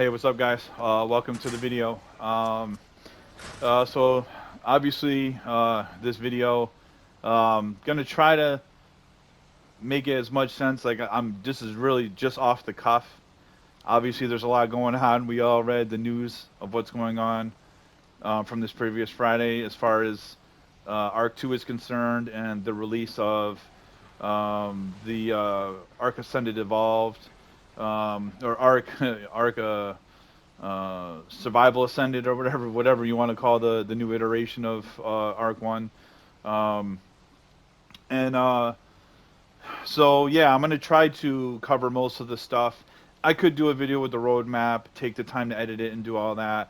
Hey, what's up, guys? Welcome to the video. So obviously, this video, gonna try to make it as much sense. Like this is really just off the cuff. Obviously, there's a lot going on. We all read the news of what's going on from this previous Friday, as far as Arc 2 is concerned, and the release of the Arc Ascended Evolved, or Arc Arc. Survival Ascended or whatever you want to call the new iteration of Arc One. Um, and So yeah, I'm gonna try to cover most of the stuff. I could do a video with the roadmap, take the time to edit it and do all that,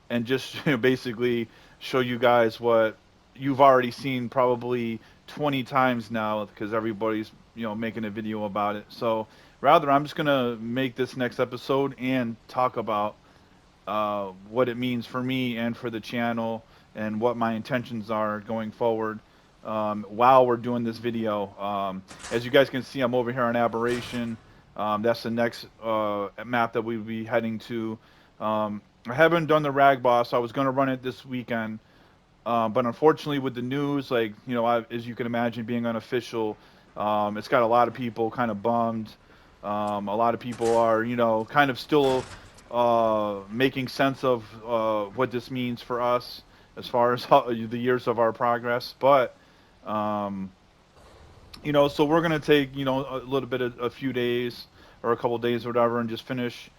and just basically show you guys what you've already seen probably 20 times now because everybody's making a video about it. So rather, I'm just gonna make this next episode and talk about what it means for me and for the channel and what my intentions are going forward while we're doing this video. As you guys can see, I'm over here on Aberration. That's the next map that we'll be heading to. I haven't done the rag boss. I was going to run it this weekend, but unfortunately with the news, like, as you can imagine, being unofficial, it's got a lot of people kind of bummed. A lot of people are, kind of still making sense of what this means for us as far as the years of our progress. But, um, so we're going to take, a little bit of a few days or a couple days or whatever and just finish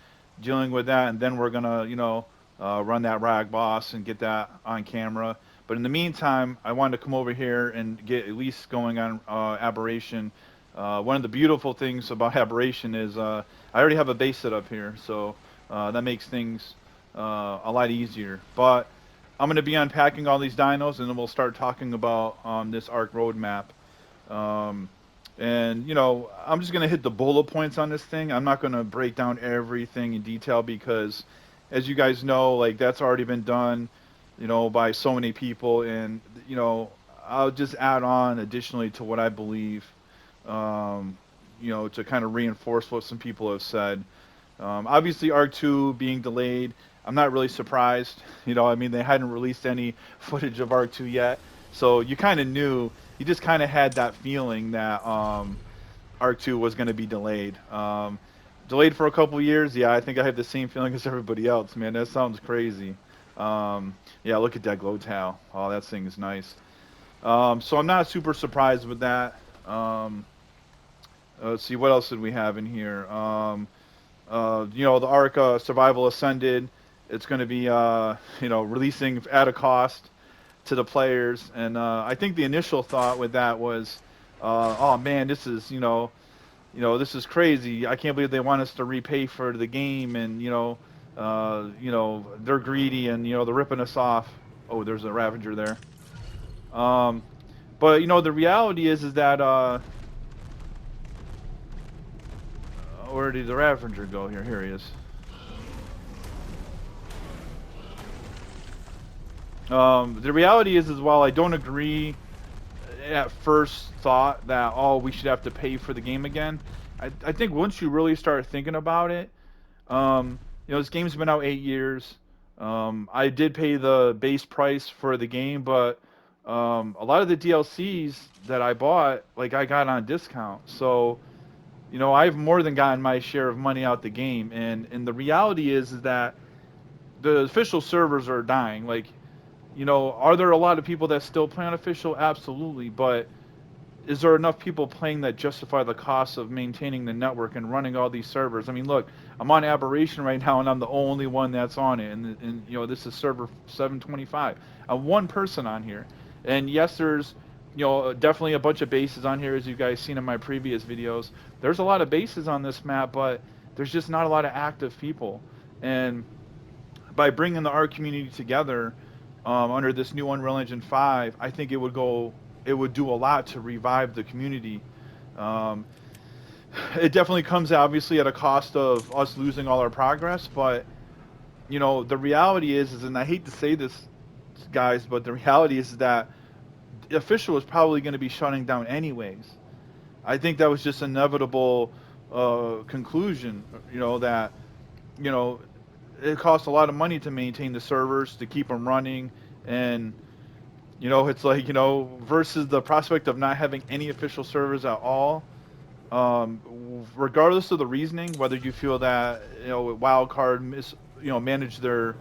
dealing with that. And then we're going to, run that rag boss and get that on camera. But in the meantime, I wanted to come over here and get at least going on Aberration. One of the beautiful things about Aberration is I already have a base set up here, so that makes things a lot easier. But I'm going to be unpacking all these dinos, and then we'll start talking about this ARC roadmap. Um, and, I'm just going to hit the bullet points on this thing. I'm not going to break down everything in detail because, as you guys know, like, that's already been done, by so many people. And, I'll just add on additionally to what I believe, to kind of reinforce what some people have said. Obviously, R2 being delayed, I'm not really surprised. I mean, they hadn't released any footage of R2 yet, so you kind of knew. You just kind of had that feeling that R2 was going to be delayed. Delayed for a couple years, yeah. I think I have the same feeling as everybody else, man. That sounds crazy. Yeah, look at that glow towel. Oh, that thing is nice. So I'm not super surprised with that. Let's see, what else did we have in here? The Arc Survival Ascended. It's going to be, releasing at a cost to the players. And I think the initial thought with that was, oh man, this is, this is crazy. I can't believe they want us to repay for the game, and they're greedy, and they're ripping us off. Oh, there's a Ravager there. Um, but the reality is that where did the Ravager go? Here he is. The reality is while I don't agree at first thought that, oh, we should have to pay for the game again, I think once you really start thinking about it, this game's been out 8 years. I did pay the base price for the game, but a lot of the DLCs that I bought, like, I got on discount. So, I've more than gotten my share of money out the game, and the reality is that the official servers are dying. Like, are there a lot of people that still play on official? Absolutely, but is there enough people playing that justify the cost of maintaining the network and running all these servers? I mean, look, I'm on Aberration right now, and I'm the only one that's on it, and this is server 725. I'm one person on here, and yes, there's definitely a bunch of bases on here, as you guys seen in my previous videos. There's a lot of bases on this map, but there's just not a lot of active people, and by bringing the art community together under this new Unreal Engine 5, I think it would do a lot to revive the community. Um, it definitely comes obviously at a cost of us losing all our progress, but the reality is, and I hate to say this, guys, but the reality is that the official is probably going to be shutting down anyways. I think that was just inevitable conclusion. That you know it costs a lot of money to maintain the servers, to keep them running, and it's like versus the prospect of not having any official servers at all. Regardless of the reasoning, whether you feel that Wildcard manage their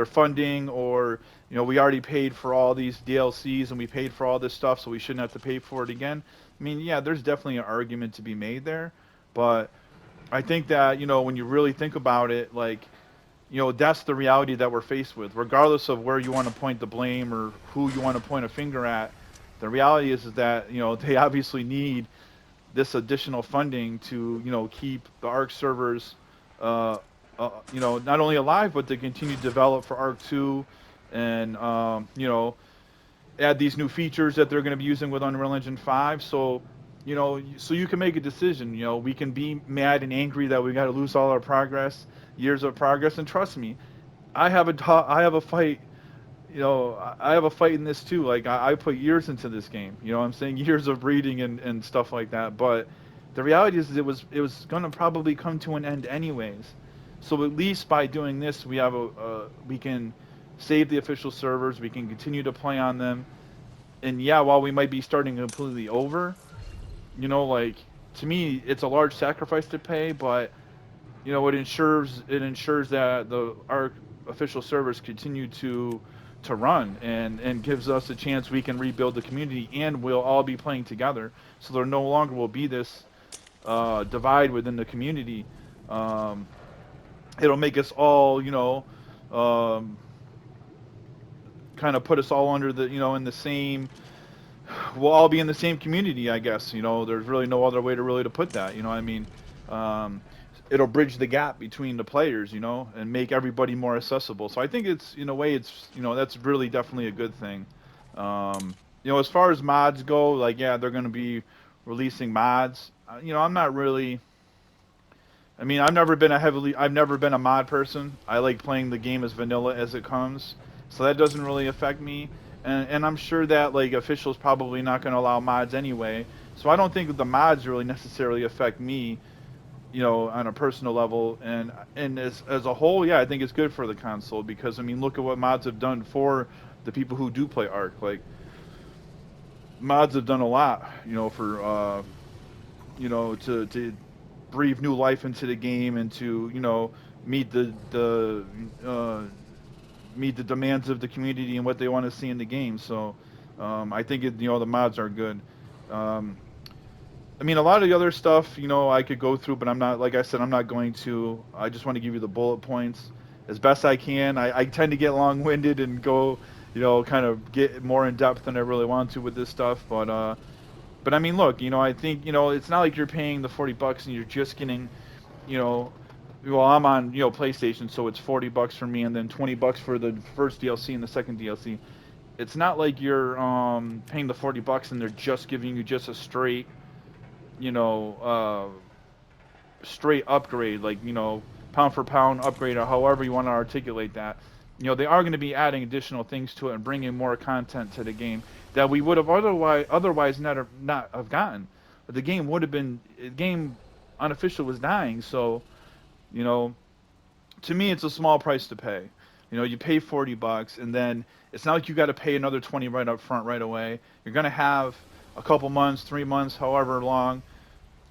funding, or we already paid for all these DLCs and we paid for all this stuff, so we shouldn't have to pay for it again. I mean, yeah, there's definitely an argument to be made there, but I think that when you really think about it, like that's the reality that we're faced with, regardless of where you want to point the blame or who you want to point a finger at. The reality is that they obviously need this additional funding to keep the Arc servers not only alive, but to continue to develop for Arc 2, and add these new features that they're going to be using with Unreal Engine 5. So so you can make a decision. We can be mad and angry that we got to lose all our progress, years of progress, and trust me, I have a fight. I have a fight in this too. Like I put years into this game. I'm saying years of reading and stuff like that. But the reality is, it was gonna probably come to an end anyways. So at least by doing this, we can save the official servers. We can continue to play on them. And yeah, while we might be starting completely over, like, to me, it's a large sacrifice to pay, but it ensures that our official servers continue to run, and gives us a chance we can rebuild the community, and we'll all be playing together. So there no longer will be this divide within the community. Um, it'll make us all, um, kind of put us all under in the same. We'll all be in the same community, I guess. There's really no other way to put that. You know what I mean? Um, it'll bridge the gap between the players, and make everybody more accessible. So I think it's, in a way, that's really definitely a good thing. As far as mods go, like, yeah, they're going to be releasing mods. I'm not really. I mean, I've never been a mod person. I like playing the game as vanilla as it comes, so that doesn't really affect me. And I'm sure that, like, officials probably not going to allow mods anyway. So I don't think the mods really necessarily affect me, on a personal level. And as a whole, yeah, I think it's good for the console, because I mean, look at what mods have done for the people who do play Arc. Like, mods have done a lot, for to breathe new life into the game, and to meet uh, meet the demands of the community and what they want to see in the game. So I think the mods are good. Um, I mean, a lot of the other stuff, I could go through, but I'm not. Like I said, I'm not going to. I just want to give you the bullet points as best I can. I tend to get long-winded and go, kind of get more in depth than I really want to with this stuff. But I mean, look, I think, it's not like you're paying the $40 and you're just getting, you know, well, I'm on, PlayStation, so it's $40 for me, and then $20 for the first DLC and the second DLC. It's not like you're paying the $40 and they're just giving you just a straight, you know, straight upgrade, like, pound for pound upgrade, or however you want to articulate that. They are going to be adding additional things to it and bringing more content to the game that we would have otherwise not have gotten. The game would have been the game unofficial was dying, so you know to me it's a small price to pay. You pay $40, and then it's not like you got to pay another 20 right up front right away. You're going to have a couple months, 3 months, however long,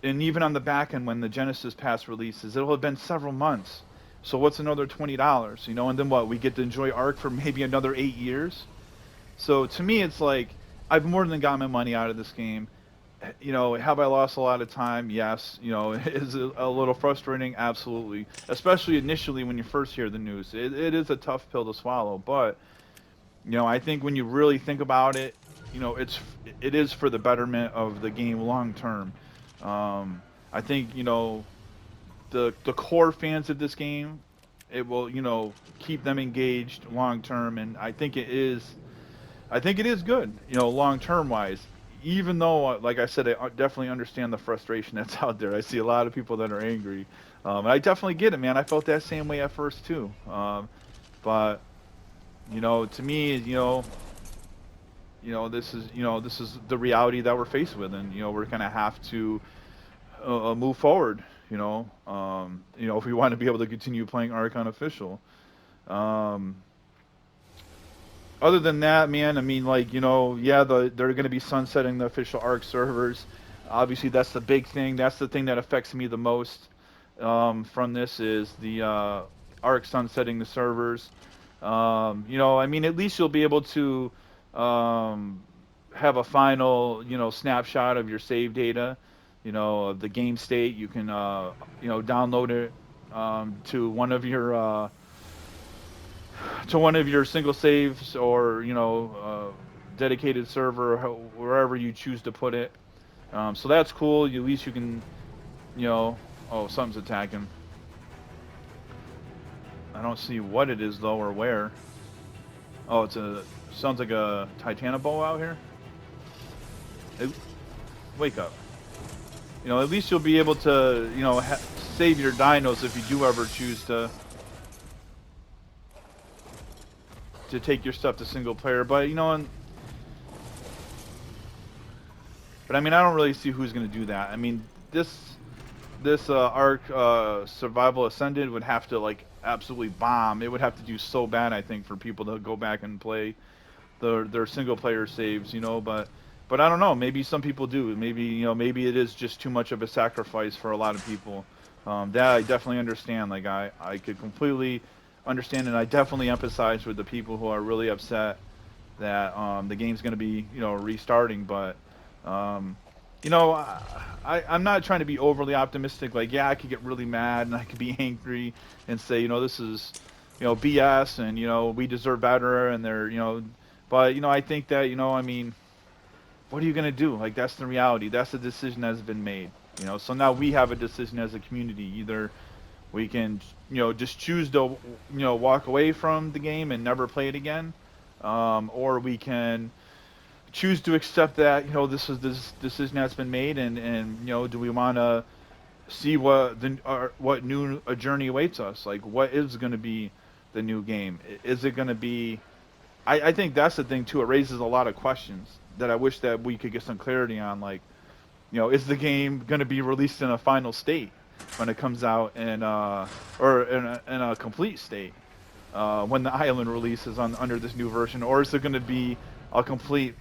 and even on the back end when the Genesis Pass releases, it'll have been several months. So what's another $20? And then what? We get to enjoy Ark for maybe another 8 years. So to me, it's like I've more than got my money out of this game. Have I lost a lot of time? Yes. Is it a little frustrating? Absolutely. Especially initially when you first hear the news. It is a tough pill to swallow. But I think when you really think about it, it is for the betterment of the game long term. I think the core fans of this game, it will keep them engaged long term, and I think it is good, long term wise. Even though, like I said, I definitely understand the frustration that's out there. I see a lot of people that are angry. And I definitely get it, man. I felt that same way at first too. But to me, this is the reality that we're faced with, and we're gonna have to move forward. If we want to be able to continue playing Ark unofficial. Um, Other than that, man, I mean, like, yeah, they're going to be sunsetting the official Arc servers. Obviously, that's the big thing. That's the thing that affects me the most from this is the Arc sunsetting the servers. I mean, at least you'll be able to um, have a final, snapshot of your save data, of the game state. You can, download it to one of your single saves or dedicated server wherever you choose to put it. So that's cool. At least you can you know oh, something's attacking. I don't see what it is though or where. Oh, sounds like a Titanoboa out here. Hey, wake up. At least you'll be able to save your dinos if you do ever choose to take your stuff to single player. But I mean, I don't really see who's going to do that. I mean, this arc survival ascended would have to like absolutely bomb. It would have to do so bad, I think, for people to go back and play their single player saves. But I don't know. Maybe some people do. Maybe it is just too much of a sacrifice for a lot of people. That I definitely understand. Like I could completely understand, and I definitely empathize with the people who are really upset that the game's going to be restarting. But um, I'm not trying to be overly optimistic. Like, yeah, I could get really mad and I could be angry and say, this is, BS and, we deserve better and they're, but, I think that, I mean, what are you going to do? Like, that's the reality. That's the decision that's been made, so now we have a decision as a community. Either we can, just choose to, walk away from the game and never play it again, or we can choose to accept that this decision that's been made, and do we want to see what new a journey awaits us? Like, what is going to be the new game? Is it going to be? I think that's the thing too. It raises a lot of questions that I wish that we could get some clarity on. Like, is the game going to be released in a final state when it comes out, or in a complete state when the island releases under this new version, or is it going to be a complete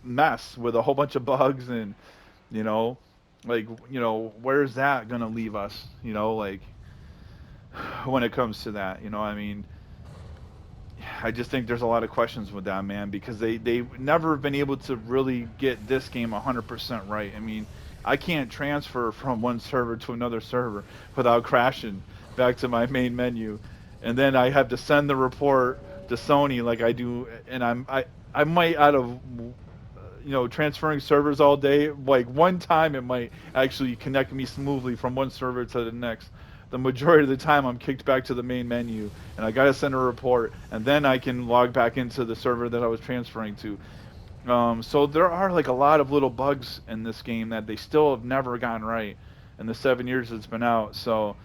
mess with a whole bunch of bugs and you know like where's that gonna leave us, like when it comes to that, I mean, I just think there's a lot of questions with that, man, because they never have been able to really get this game 100% right. I mean, I can't transfer from one server to another server without crashing back to my main menu, and then I have to send the report to Sony like I do, and I might out of transferring servers all day, like one time it might actually connect me smoothly from one server to the next. The majority of the time I'm kicked back to the main menu and I gotta send a report and then I can log back into the server that I was transferring to. So there are like a lot of little bugs in this game that they still have never gotten right in the 7 years it's been out. So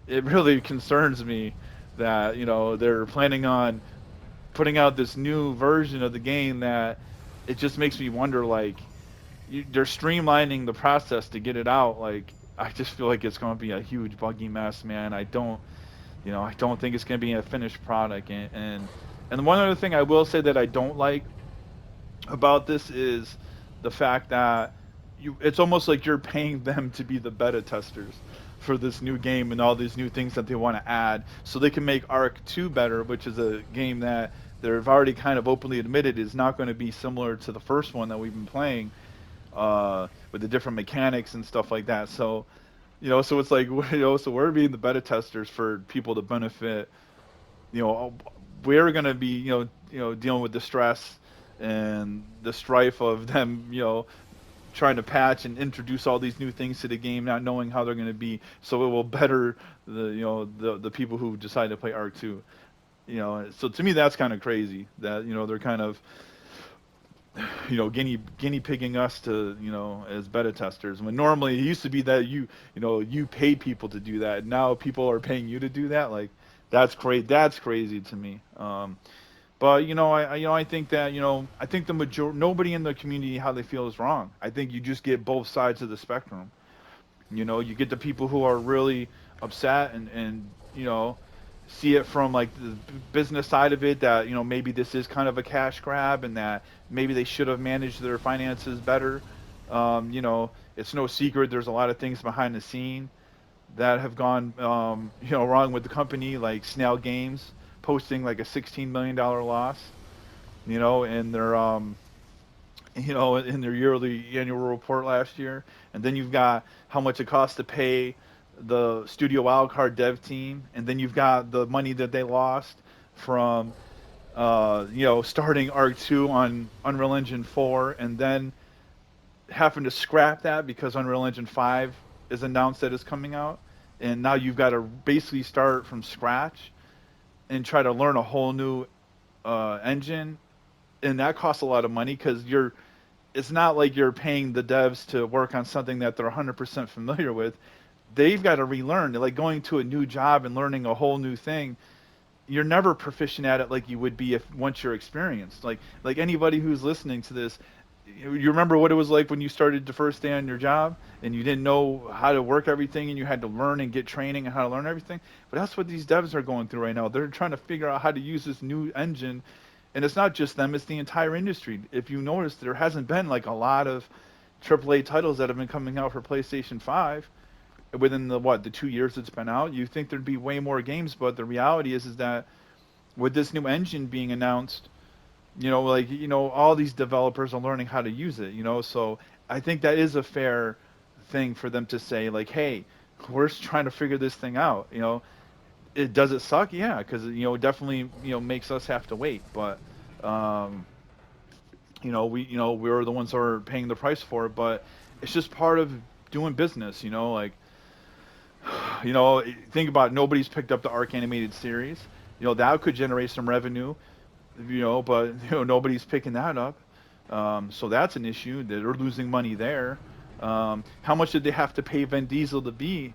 it really concerns me that they're planning on putting out this new version of the game that it just makes me wonder, like, they're streamlining the process to get it out. Like, I just feel like it's going to be a huge buggy mess, man. I don't think it's going to be a finished product. And one other thing I will say that I don't like about this is the fact that it's almost like you're paying them to be the beta testers for this new game and all these new things that they want to add so they can make Arc 2 better, which is a game that they've already kind of openly admitted is not going to be similar to the first one that we've been playing, with the different mechanics and stuff like that. So, so it's like, so we're being the beta testers for people to benefit. We're going to be, dealing with the stress and the strife of them, trying to patch and introduce all these new things to the game, not knowing how they're going to be, so it will better the people who decide to play Arc 2. So to me that's kind of crazy that they're kind of guinea pigging us to as beta testers when normally it used to be that you pay people to do that, and now people are paying you to do that. Like, that's crazy to me. But I think that I think the nobody in the community how they feel is wrong. I think you just get both sides of the spectrum. You get the people who are really upset and see it from like the business side of it, that maybe this is kind of a cash grab, and that maybe they should have managed their finances better. It's no secret there's a lot of things behind the scene that have gone wrong with the company, like Snail Games posting like a $16 million loss, in their in their yearly annual report last year. And then you've got how much it costs to pay the Studio Wildcard dev team, and then you've got the money that they lost from starting Arc 2 on Unreal Engine 4, and then having to scrap that because Unreal Engine 5 is announced that it's coming out, and now you've got to basically start from scratch and try to learn a whole new engine, and that costs a lot of money because it's not like you're paying the devs to work on something that they're 100% familiar with. They've got to relearn. Like going to a new job and learning a whole new thing, you're never proficient at it like you would be if once you're experienced. Like anybody who's listening to this, you remember what it was like when you started the first day on your job and you didn't know how to work everything, and you had to learn and get training and how to learn everything. But that's what these devs are going through right now. They're trying to figure out how to use this new engine, and it's not just them; it's the entire industry. If you notice, there hasn't been like a lot of AAA titles that have been coming out for PlayStation 5 within the 2 years it's been out. You think there'd be way more games, but the reality is that with this new engine being announced, all these developers are learning how to use it. So I think that is a fair thing for them to say, like, hey, we're just trying to figure this thing out. It does it suck, yeah, because it definitely makes us have to wait, but um, we're the ones who are paying the price for it, but it's just part of doing business. Like, think about it, nobody's picked up the Arc animated series. That could generate some revenue, but nobody's picking that up. So that's an issue. They're losing money there. How much did they have to pay Vin Diesel to be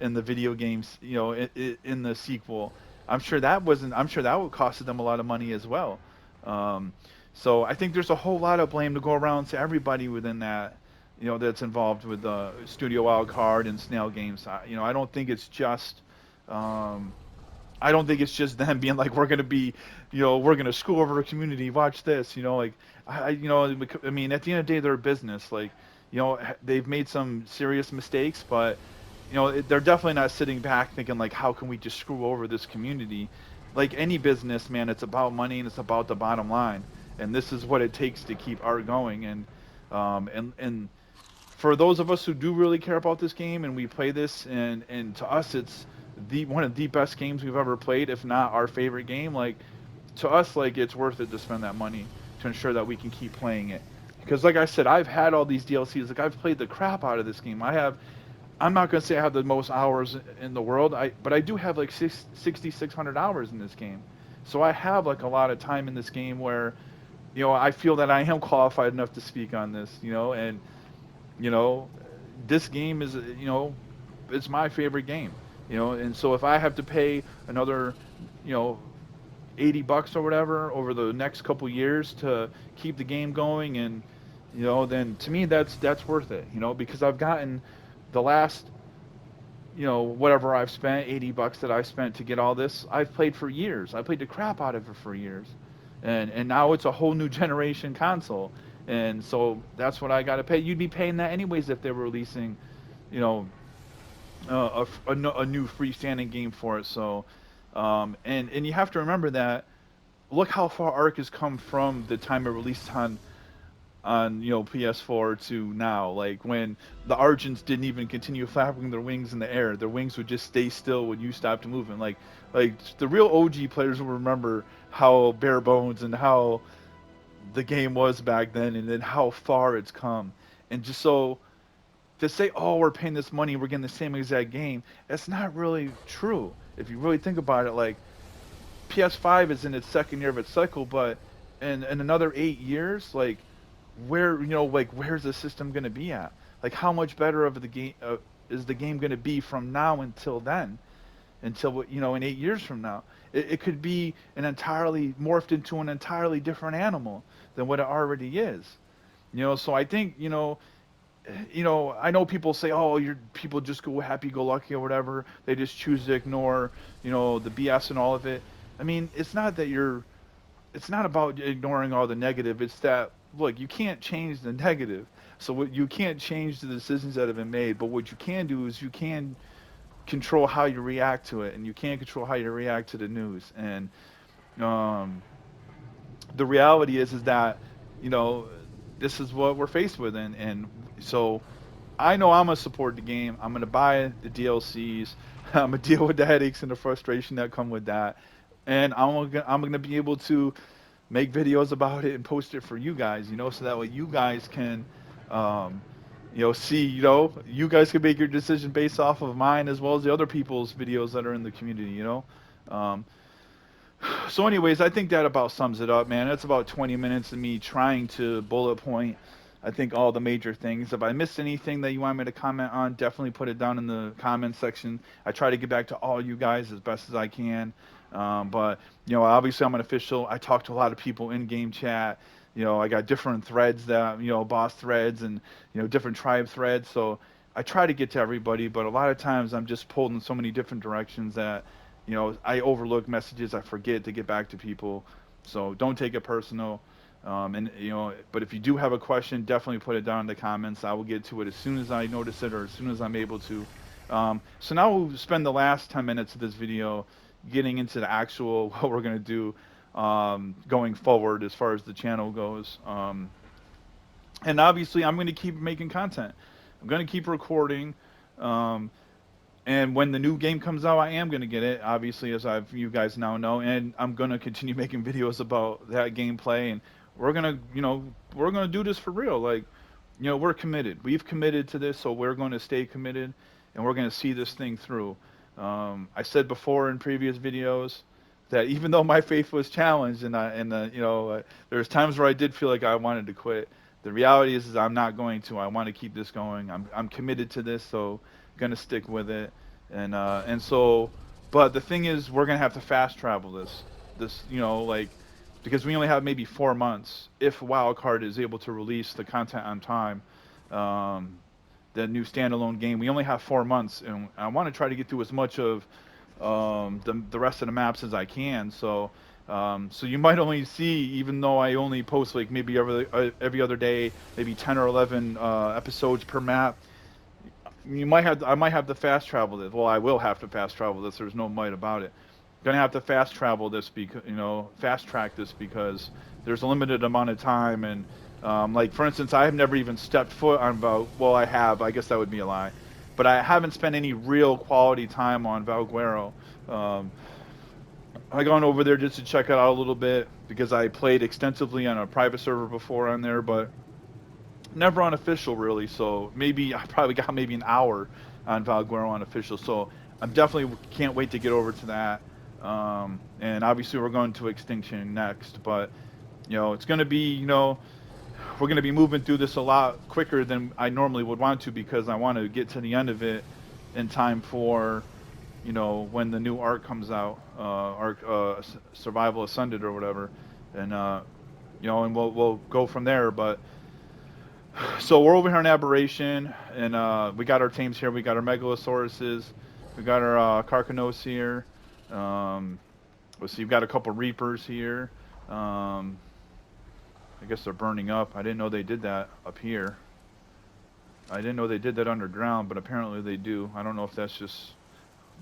in the video games? In the sequel, I'm sure that wasn't. I'm sure that would costed them a lot of money as well. Um, so I think there's a whole lot of blame to go around to everybody within that. That's involved with Studio Wildcard and Snail Games. I don't think it's just. Um, I don't think it's just them being like, we're gonna be, we're gonna screw over the community. Watch this, like, I mean, at the end of the day, they're a business. Like, they've made some serious mistakes, but they're definitely not sitting back thinking like, how can we just screw over this community? Like any business, man, it's about money and it's about the bottom line, and this is what it takes to keep art going. And for those of us who do really care about this game and we play this, and to us it's the one of the best games we've ever played, if not our favorite game. Like, to us, like, it's worth it to spend that money to ensure that we can keep playing it. Because like I said, I've had all these DLCs. Like, I've played the crap out of this game. I'm not gonna say I have the most hours in the world. But I do have like 6,600 hours in this game. So I have like a lot of time in this game where I feel that I am qualified enough to speak on this. And you know, this game is, it's my favorite game. And so if I have to pay another, you know, $80 or whatever over the next couple years to keep the game going, and then to me that's worth it. Because I've gotten the last, whatever I've spent, $80 that I spent to get all this, I've played for years. I played the crap out of it for years, and now it's a whole new generation console, and so that's what I got to pay. You'd be paying that anyways if they were releasing, you know, a new freestanding game for it. So, and you have to remember that. Look how far Ark has come from the time it released on PS4 to now. Like when the Argents didn't even continue flapping their wings in the air, their wings would just stay still when you stopped moving. Like the real OG players will remember how bare bones and how the game was back then, and then how far it's come. And just so to say, oh, we're paying this money, we're getting the same exact game, that's not really true. If you really think about it, like PS5 is in its second year of its cycle, but in another 8 years, like where like where's the system going to be at? Like how much better of the game is the game going to be from now until then? Until in 8 years from now, it could be an entirely morphed into an entirely different animal than what it already is. So I think you know, I know people say, oh, people just go happy-go-lucky or whatever. They just choose to ignore, you know, the BS and all of it. I mean, it's not about ignoring all the negative. It's that, look, you can't change the negative. So you can't change the decisions that have been made. But what you can do is you can control how you react to it, and you can control how you react to the news. And um, the reality is that, you know, this is what we're faced with, and so I know I'm gonna support the game. I'm gonna buy the DLCs. I'm gonna deal with the headaches and the frustration that come with that, and I'm gonna be able to make videos about it and post it for you guys. You know, so that way you guys can, um, you know, see. You know, you guys can make your decision based off of mine as well as the other people's videos that are in the community. You know. Um, so, anyways, I think that about sums it up, man. That's about 20 minutes of me trying to bullet point, I think, all the major things. If I missed anything that you want me to comment on, definitely put it down in the comment section. I try to get back to all you guys as best as I can. But, you know, obviously I'm an official. I talk to a lot of people in game chat. You know, I got different threads that, you know, boss threads and, you know, different tribe threads. So I try to get to everybody, but a lot of times I'm just pulled in so many different directions that, you know, I overlook messages. I forget to get back to people. So don't take it personal. And you know, but if you do have a question, definitely put it down in the comments. I will get to it as soon as I notice it or as soon as I'm able to. So now we'll spend the last 10 minutes of this video getting into the actual what we're gonna do going forward as far as the channel goes. And obviously, I'm gonna keep making content. I'm gonna keep recording. Um, and when the new game comes out, I am going to get it, obviously, as you guys now know, and I'm going to continue making videos about that gameplay, and we're going to, you know, we're going to do this for real. Like, you know, we're committed. We've committed to this, so we're going to stay committed, and we're going to see this thing through. I said before in previous videos that even though my faith was challenged, you know, there's times where I did feel like I wanted to quit. The reality is I'm not going to. I want to keep this going. I'm committed to this, so gonna stick with it, and so, but the thing is, we're gonna have to fast travel this, you know, like, because we only have maybe 4 months if Wildcard is able to release the content on time, um, the new standalone game. We only have 4 months, and I want to try to get through as much of the rest of the maps as I can. So. So you might only see, even though I only post like maybe every other day, maybe 10 or 11 episodes per map. I might have to fast travel this. Well, I will have to fast travel this. There's no might about it. Gonna have to fast travel this because, you know, fast track this because there's a limited amount of time. And like, for instance, I have never even stepped foot on well, I have. I guess that would be a lie, but I haven't spent any real quality time on Valguero. Um, I gone over there just to check it out a little bit because I played extensively on a private server before on there, but never on official really. So maybe I probably got maybe an hour on Valguero on official. So I'm definitely can't wait to get over to that. And obviously we're going to Extinction next, but you know, it's going to be, you know, we're going to be moving through this a lot quicker than I normally would want to because I want to get to the end of it in time for, you know, when the new arc comes out, arc Survival Ascended or whatever, and you know, and we'll go from there. But so we're over here in Aberration, and we got our teams here. We got our Megalosauruses, we got our Carcanos here. Let's see, we've got a couple Reapers here. I guess they're burning up. I didn't know they did that up here. I didn't know they did that underground, but apparently they do. I don't know if that's just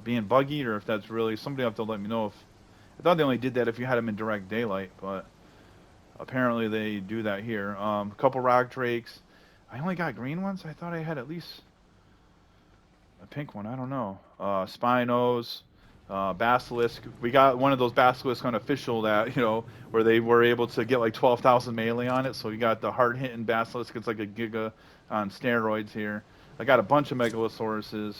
being buggy or if that's really... Somebody have to let me know if... I thought they only did that if you had them in direct daylight, but apparently they do that here. A couple Rock Drakes. I only got green ones? I thought I had at least a pink one. I don't know. Spinos, Basilisk. We got one of those Basilisk on official that, you know, where they were able to get like 12,000 melee on it. So we got the hard-hitting Basilisk. It's like a Giga on steroids here. I got a bunch of Megalosauruses.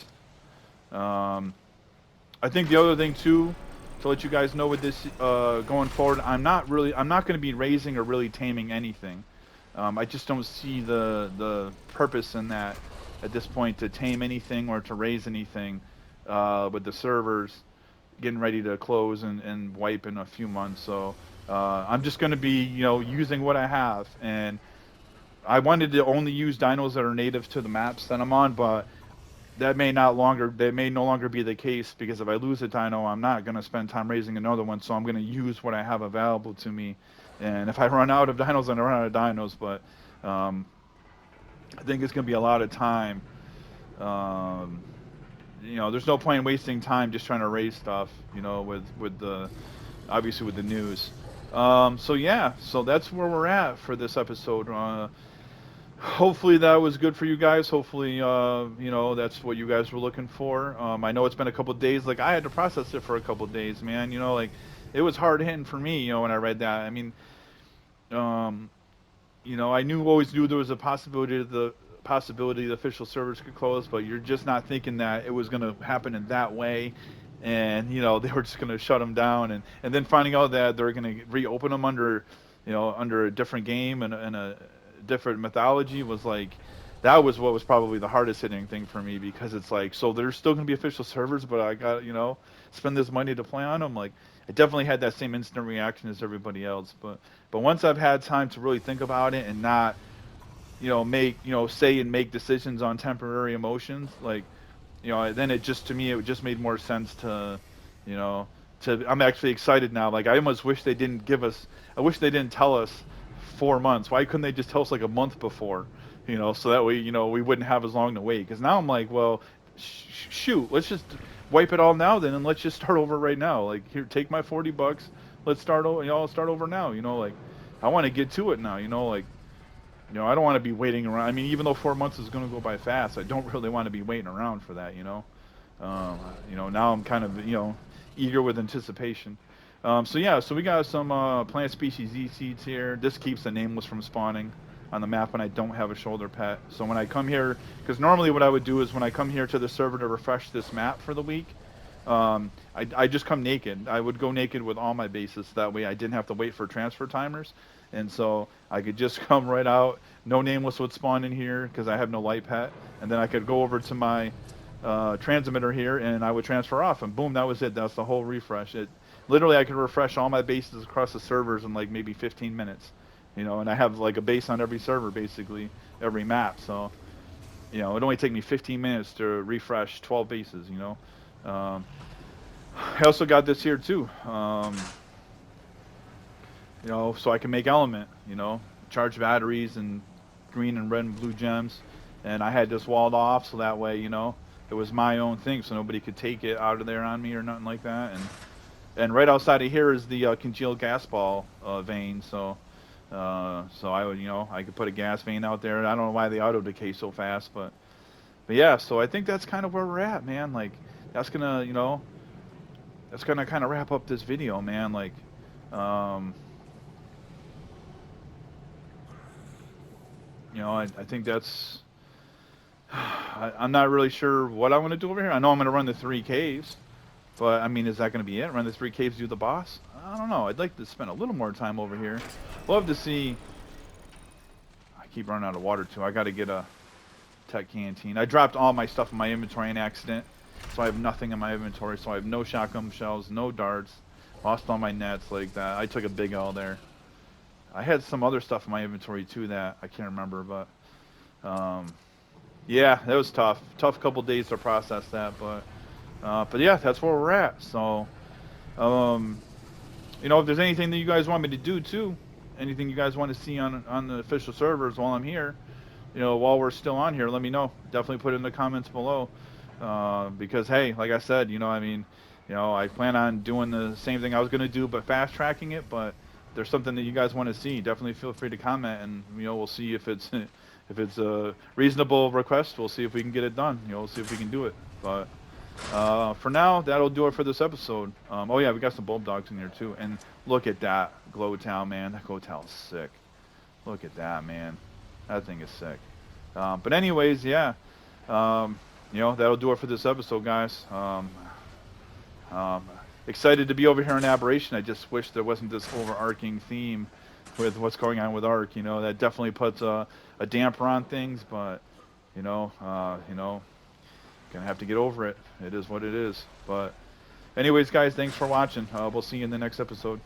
I think the other thing too, to let you guys know with this going forward, I'm not going to be raising or really taming anything. I just don't see the purpose in that at this point to tame anything or to raise anything with the servers getting ready to close and wipe in a few months. So I'm just going to be, you know, using what I have. And I wanted to only use dinos that are native to the maps that I'm on, but that may no longer be the case, because if I lose a dino, I'm not gonna spend time raising another one, so I'm gonna use what I have available to me. And if I run out of dinos, then I run out of dinos. But um, I think it's gonna be a lot of time. Um, there's no point in wasting time just trying to raise stuff. With the obviously with the news. So yeah, so that's where we're at for this episode. Hopefully that was good for you guys. Hopefully, that's what you guys were looking for. I know it's been a couple of days. Like, I had to process it for a couple of days, man. Like, it was hard hitting for me. When I read that. I mean, um, I always knew there was a possibility the official servers could close, but you're just not thinking that it was going to happen in that way. And they were just going to shut them down, and then finding out that they're going to reopen them under a different game and a different mythology was like, that was what was probably the hardest hitting thing for me, because it's like, so there's still going to be official servers, but I got spend this money to play on them. Like, I definitely had that same instant reaction as everybody else, but once I've had time to really think about it and not make say and make decisions on temporary emotions, like, then it just, to me, it just made more sense to, you know, I'm actually excited now. Like, I almost wish they didn't I wish they didn't tell us 4 months. Why couldn't they just tell us like a month before? So that way, we wouldn't have as long to wait. Because now I'm like, well, shoot, let's just wipe it all now then, and let's just start over right now. Like, here, take my $40. Let's start over. Start over now. Like, I want to get to it now. Like, I don't want to be waiting around. I mean, even though 4 months is going to go by fast, I don't really want to be waiting around for that. Now I'm kind of eager with anticipation. So yeah, so we got some plant species Z seeds here. This keeps the nameless from spawning on the map when I don't have a shoulder pet. So when I come here, because normally what I would do is when I come here to the server to refresh this map for the week, I just come naked. I would go naked with all my bases. That way I didn't have to wait for transfer timers. And so I could just come right out. No nameless would spawn in here because I have no light pet. And then I could go over to my transmitter here and I would transfer off. And boom, that was it. That's the whole refresh. Literally, I could refresh all my bases across the servers in like maybe 15 minutes. And I have like a base on every server, basically, every map. So, it only take me 15 minutes to refresh 12 bases, I also got this here too. So I can make element, charge batteries and green and red and blue gems. And I had this walled off so that way, it was my own thing, so nobody could take it out of there on me or nothing like that. And right outside of here is the congealed gas ball vein. So I would, I could put a gas vein out there. I don't know why they auto decay so fast, but yeah. So I think that's kind of where we're at, man. Like, that's gonna, kind of wrap up this video, man. Like, I think that's. I'm not really sure what I want to do over here. I know I'm going to run the 3 caves, but I mean, is that going to be it? Run the 3 caves, do the boss? I don't know. I'd like to spend a little more time over here. Love to see. I keep running out of water too. I got to get a tech canteen. I dropped all my stuff in my inventory in accident, so I have nothing in my inventory. So I have no shotgun shells, no darts. Lost all my nets like that. I took a big L there. I had some other stuff in my inventory too that I can't remember, but yeah, that was tough. Tough couple days to process that, but yeah, that's where we're at. So, if there's anything that you guys want me to do too, anything you guys want to see on the official servers while I'm here, while we're still on here, let me know. Definitely put it in the comments below, because hey, like I said, I plan on doing the same thing I was gonna do, but fast tracking it. But if there's something that you guys want to see, definitely feel free to comment, and we'll see if it's if it's a reasonable request. We'll see if we can get it done. We'll see if we can do it. But for now, that'll do it for this episode. Oh yeah, we got some bulb dogs in here too. And look at that glow towel, man. That glow towel is sick. Look at that, man. That thing is sick. But anyways, yeah. That'll do it for this episode, guys. Excited to be over here in Aberration. I just wish there wasn't this overarching theme with what's going on with Ark. That definitely puts a damper on things, but gonna have to get over it. It is what it is. But anyways, guys, thanks for watching. We'll see you in the next episode.